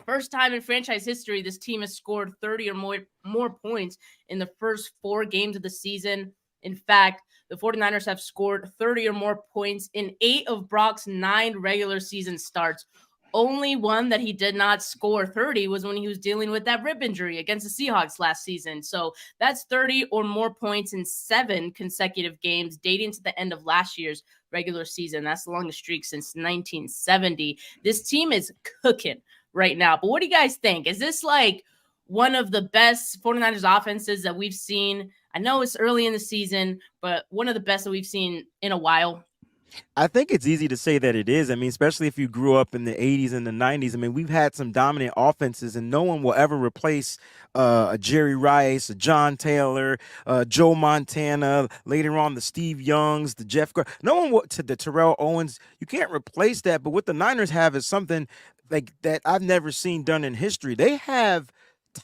First time in franchise history, this team has scored 30 or more points in the first 4 games of the season. In fact, the 49ers have scored 30 or more points in 8 of Brock's 9 regular season starts. Only one that he did not score 30 was when he was dealing with that rib injury against the Seahawks last season. So that's 30 or more points in 7 consecutive games dating to the end of last year's regular season. That's the longest streak since 1970. This team is cooking right now. But what do you guys think? Is this like one of the best 49ers offenses that we've seen? I know it's early in the season, but one of the best that we've seen in a while. I think it's easy to say that it is. I mean, especially if you grew up in the 80s and the 90s. I mean, we've had some dominant offenses, and no one will ever replace a Jerry Rice, a John Taylor, Joe Montana, later on the Steve Youngs, the Jeff no one will, to the Terrell Owens. You can't replace that. But what the Niners have is something like that I've never seen done in history. They have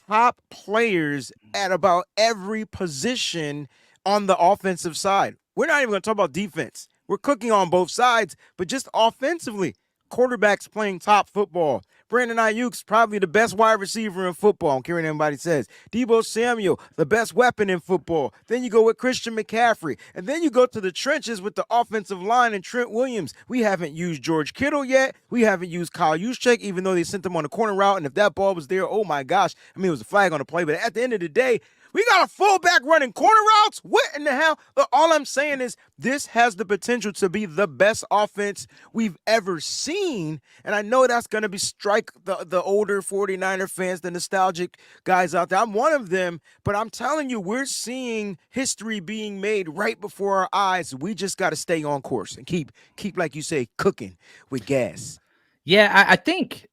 top players at about every position on the offensive side. We're not even going to talk about defense. We're cooking on both sides, but just offensively, quarterbacks playing top football. Brandon Ayuk's probably the best wide receiver in football. I don't care what anybody says. Deebo Samuel, the best weapon in football. Then you go with Christian McCaffrey. And then you go to the trenches with the offensive line and Trent Williams. We haven't used George Kittle yet. We haven't used Kyle Juszczyk, even though they sent him on a corner route. And if that ball was there, oh my gosh. I mean, it was a flag on the play. But at the end of the day, we got a fullback running corner routes? What in the hell? All I'm saying is this has the potential to be the best offense we've ever seen. And I know that's going to be strike the older 49er fans, the nostalgic guys out there. I'm one of them, but I'm telling you, we're seeing history being made right before our eyes. We just got to stay on course and keep, like you say, cooking with gas. Yeah, I think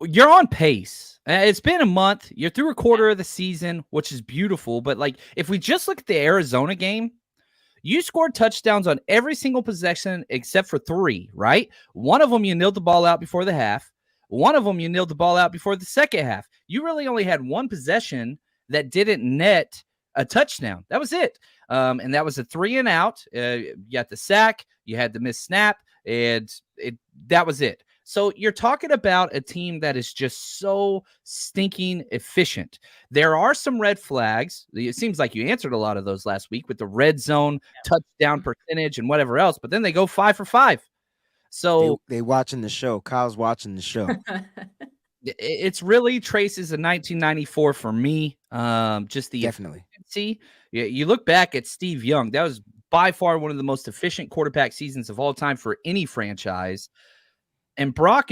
you're on pace. It's been a month. You're through a quarter of the season, which is beautiful. But like, if we just look at the Arizona game, you scored touchdowns on every single possession except for 3, right? One of them, you nilled the ball out before the half. One of them, you nilled the ball out before the second half. You really only had one possession that didn't net a touchdown. That was it. And that was a 3 and out. You got the sack, you had the missed snap, and that was it. So you're talking about a team that is just so stinking efficient. There are some red flags. It seems like you answered a lot of those last week with the red zone touchdown percentage and whatever else, but then they go 5 for 5. So they watching the show. Kyle's watching the show. It's really traces of 1994 for me. Just the definitely. See, you look back at Steve Young. That was by far one of the most efficient quarterback seasons of all time for any franchise. And Brock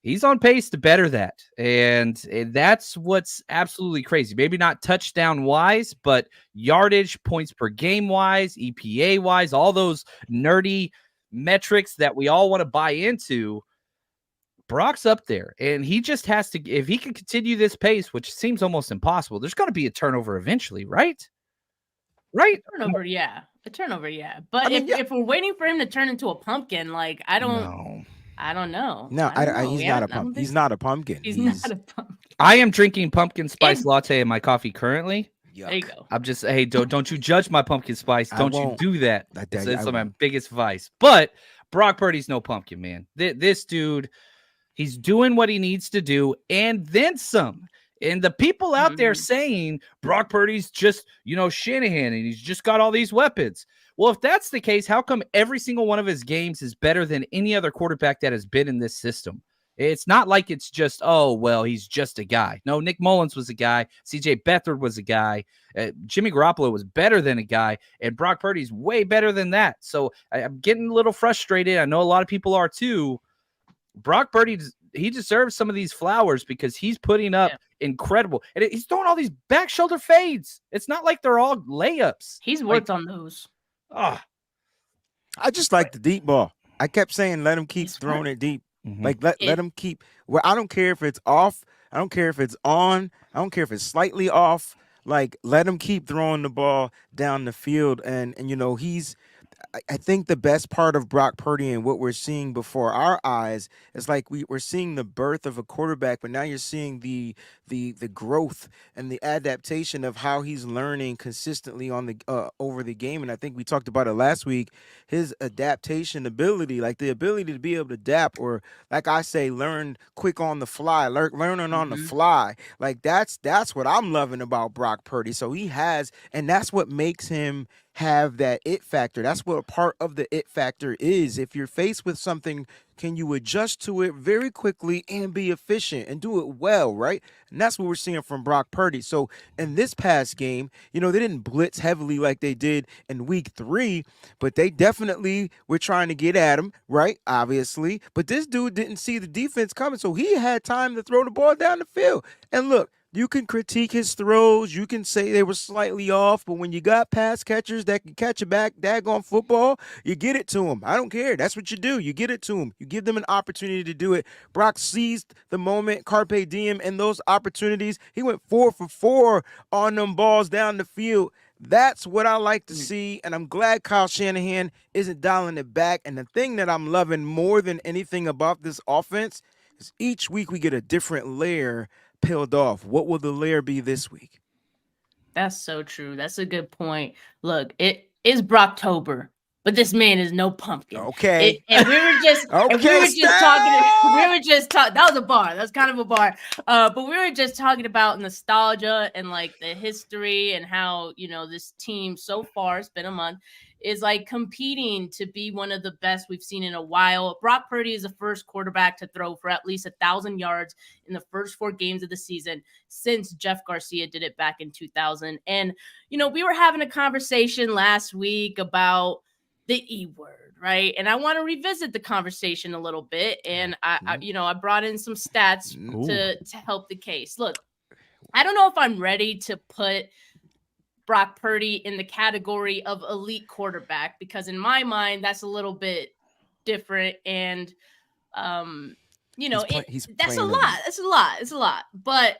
he's on pace to better that. And that's what's absolutely crazy. Maybe not touchdown wise, but yardage, points per game wise, EPA wise, all those nerdy metrics that we all want to buy into. Brock's up there, and he just has to, if he can continue this pace, which seems almost impossible, there's going to be a turnover eventually, right? Right? A turnover, yeah. But I mean, if we're waiting for him to turn into a pumpkin, like, I don't know. No, he's not a pumpkin. He's not a pumpkin. He's not a pumpkin. I am drinking pumpkin spice latte in my coffee currently. Yuck. There you go. I'm just, hey, don't you judge my pumpkin spice. Don't you do that. That's my biggest vice. But Brock Purdy's no pumpkin, man. This dude, he's doing what he needs to do and then some. And the people out there saying Brock Purdy's just, Shanahan, and he's just got all these weapons. Well, if that's the case, how come every single one of his games is better than any other quarterback that has been in this system? It's not like it's just, he's just a guy. No, Nick Mullins was a guy. C.J. Beathard was a guy. Jimmy Garoppolo was better than a guy. And Brock Purdy's way better than that. So I'm getting a little frustrated. I know a lot of people are too. Brock Purdy, he deserves some of these flowers because he's putting up incredible. And he's throwing all these back shoulder fades. It's not like they're all layups. He's worked on those. I just like the deep ball. I kept saying, let him keep throwing it deep. Mm-hmm. Like, let him keep. Well, I don't care if it's off. I don't care if it's on. I don't care if it's slightly off. Like, let him keep throwing the ball down the field. And he's. I think the best part of Brock Purdy and what we're seeing before our eyes is like we're seeing the birth of a quarterback, but now you're seeing the growth and the adaptation of how he's learning consistently on the over the game. And I think we talked about it last week. His adaptation ability, like the ability to be able to adapt, or like I say, learn quick on the fly, learning on the fly. Like that's what I'm loving about Brock Purdy. So he has, and that's what makes him have that it factor. That's what a part of the it factor is. If you're faced with something, can you adjust to it very quickly and be efficient and do it well, right? And that's what we're seeing from Brock Purdy. So in this past game, they didn't blitz heavily like they did in week 3, but they definitely were trying to get at him, right? Obviously. But this dude didn't see the defense coming, so he had time to throw the ball down the field. And look, you can critique his throws. You can say they were slightly off, but when you got pass catchers that can catch a daggone football, you get it to them. I don't care. That's what you do. You get it to them. You give them an opportunity to do it. Brock seized the moment, carpe diem, and those opportunities. He went 4 for 4 on them balls down the field. That's what I like to see, and I'm glad Kyle Shanahan isn't dialing it back. And the thing that I'm loving more than anything about this offense is each week we get a different layer peeled off. What will the layer be this week? That's so true. That's a good point. Look, it is Brocktober, but this man is no pumpkin. Okay. And we were just okay, and we were just talking. We were just talking. That was a bar. That's kind of a bar. But we were just talking about nostalgia and like the history and how this team so far, it's been a month, is like competing to be one of the best we've seen in a while. Brock Purdy is the first quarterback to throw for at least 1,000 yards in the first 4 games of the season since Jeff Garcia did it back in 2000. And, we were having a conversation last week about the E word, right? And I want to revisit the conversation a little bit. And I brought in some stats to help the case. Look, I don't know if I'm ready to put Brock Purdy in the category of elite quarterback, because in my mind, that's a little bit different. And, that's a lot. That's a lot. It's a lot. But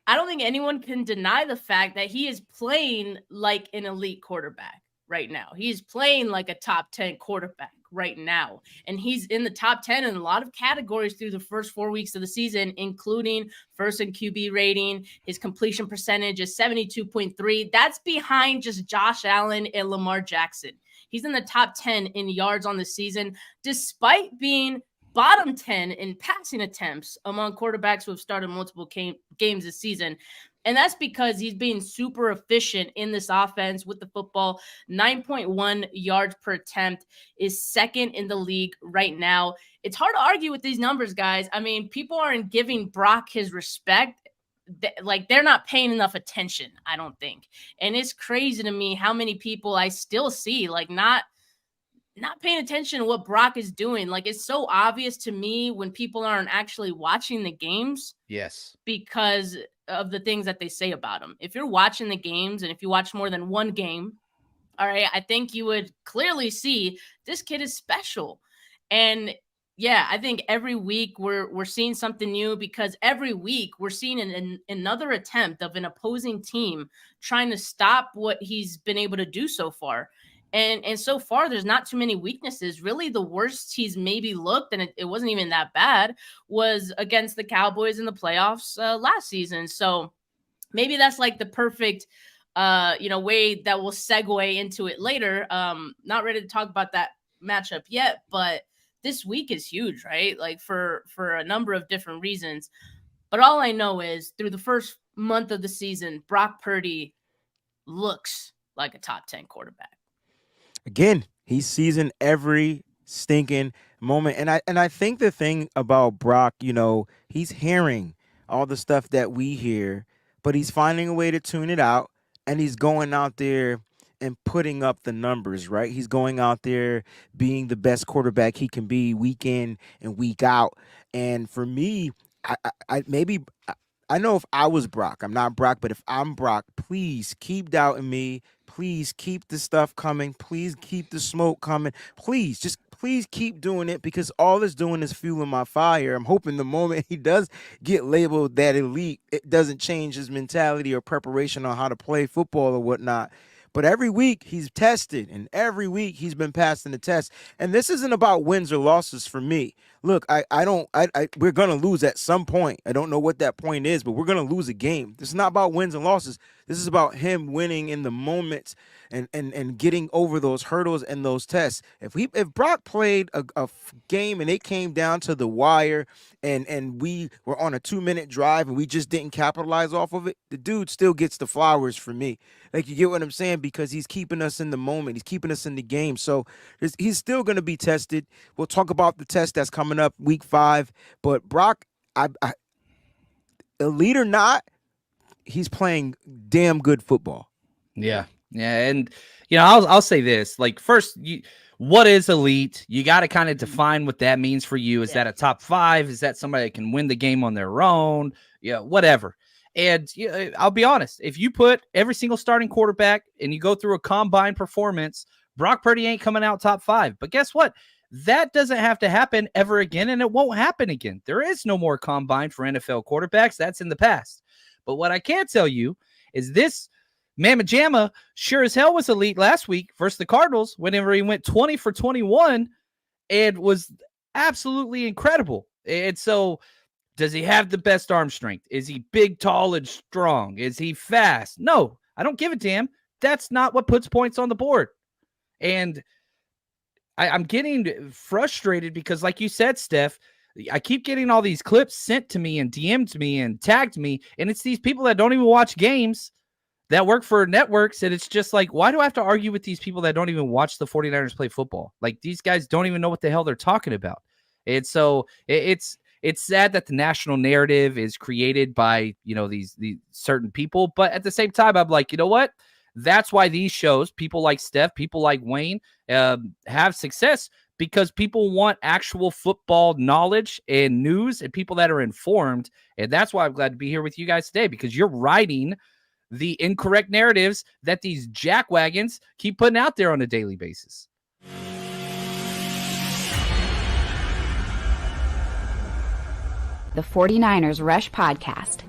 I don't think anyone can deny the fact that he is playing like an elite quarterback right now. He's playing like a top 10 quarterback right now. And he's in the top 10 in a lot of categories through the first 4 weeks of the season, including first in QB rating. His completion percentage is 72.3. That's behind just Josh Allen and Lamar Jackson. He's in the top 10 in yards on the season, despite being bottom 10 in passing attempts among quarterbacks who have started multiple games this season. And that's because he's being super efficient in this offense with the football. 9.1 yards per attempt is second in the league right now. It's hard to argue with these numbers, guys. I mean, people aren't giving Brock his respect. Like, they're not paying enough attention, I don't think. And it's crazy to me how many people I still see, like, not paying attention to what Brock is doing. Like, it's so obvious to me when people aren't actually watching the games. Yes. Because of the things that they say about him. If you're watching the games, and if you watch more than one game, all right, I think you would clearly see this kid is special. And yeah, I think every week we're seeing something new, because every week we're seeing another attempt of an opposing team trying to stop what he's been able to do so far. And so far, there's not too many weaknesses. Really, the worst he's maybe looked, and it wasn't even that bad, was against the Cowboys in the playoffs last season. So maybe that's like the perfect, way that we'll segue into it later. Not ready to talk about that matchup yet, but this week is huge, right? Like for a number of different reasons. But all I know is through the first month of the season, Brock Purdy looks like a top 10 quarterback. Again, he's seizing every stinking moment. And I think the thing about Brock, he's hearing all the stuff that we hear, but he's finding a way to tune it out, and he's going out there and putting up the numbers, right? He's going out there being the best quarterback he can be week in and week out. And for me, I know if I was Brock, I'm not Brock, but if I'm Brock, please keep doubting me. Please keep the stuff coming. Please keep the smoke coming. Please keep doing it, because all it's doing is fueling my fire. I'm hoping the moment he does get labeled that elite, it doesn't change his mentality or preparation on how to play football or whatnot. But every week he's tested, and every week he's been passing the test. And this isn't about wins or losses for me. Look, we're going to lose at some point. I don't know what that point is, but we're going to lose a game. This is not about wins and losses. This is about him winning in the moment and getting over those hurdles and those tests. If Brock played a game and it came down to the wire and we were on a 2-minute drive and we just didn't capitalize off of it, the dude still gets the flowers for me. Like, you get what I'm saying? Because he's keeping us in the moment. He's keeping us in the game. So he's still going to be tested. We'll talk about the test that's coming up week 5. But Brock, elite or not, he's playing damn good football. Yeah. And, I'll say this. Like, first, what is elite? You got to kind of define what that means for you. Is that a top 5? Is that somebody that can win the game on their own? Yeah, whatever. And I'll be honest, if you put every single starting quarterback and you go through a combine performance, Brock Purdy ain't coming out top 5. But guess what? That doesn't have to happen ever again, and it won't happen again. There is no more combine for NFL quarterbacks. That's in the past. But what I can tell you is this Mamma Jamma sure as hell was elite last week versus the Cardinals whenever he went 20 for 21 and was absolutely incredible. And so, does he have the best arm strength? Is he big, tall, and strong? Is he fast? No, I don't give a damn. That's not what puts points on the board. And I'm getting frustrated because, like you said, Steph, I keep getting all these clips sent to me and DM'd me and tagged me, and it's these people that don't even watch games that work for networks, and it's just like, why do I have to argue with these people that don't even watch the 49ers play football? Like, these guys don't even know what the hell they're talking about. And so it's sad that the national narrative is created by, these certain people. But at the same time, I'm like, you know what? That's why these shows, people like Steph, people like Wayne, have success, because people want actual football knowledge and news and people that are informed. And that's why I'm glad to be here with you guys today, because you're writing the incorrect narratives that these jackwagons keep putting out there on a daily basis. The 49ers Rush Podcast.